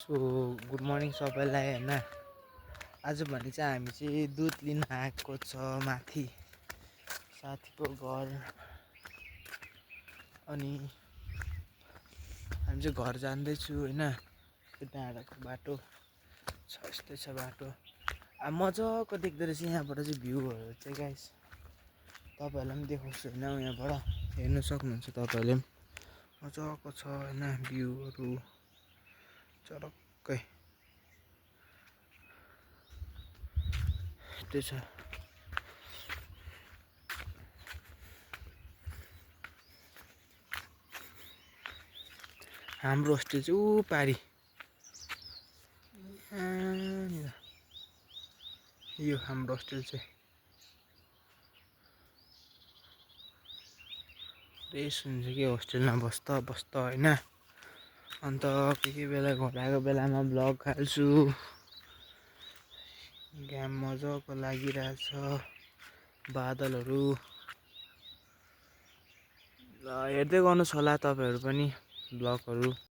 So good morning सबैलाई होइन। आज भने चाहिँ हामी चाहिँ दुध लिन आएको छ माथि साथीको घर। अनि हामी चाहिँ घर जाँदैछु होइन। डाँडाको बाटो छ, यस्तै छ बाटो। अब मजाको देख्दो रहेछ यहाँबाट चाहिँ भ्यूहरू चाहिँ गाइस। तपाईँहरूलाई पनि देखाउँछु होइन, यहाँबाट हेर्नु सक्नुहुन्छ तपाईँहरूले पनि। मजाको छ होइन भ्यूहरू चरक्कै यस्तै छ। हाम्रो होस्टेल चाहिँ ऊ पारि यो हाम्रो होस्टेल चाहिँ रेस हुन्छ कि होस्टेलमा बस्दा होइन। अन्त के बेला घर आएको बेलामा भ्लग हाल्छु। घाम मजाको लागिरहेछ, बादलहरू हेर्दै गर्नुहोस् होला तपाईँहरू पनि भ्लगहरू।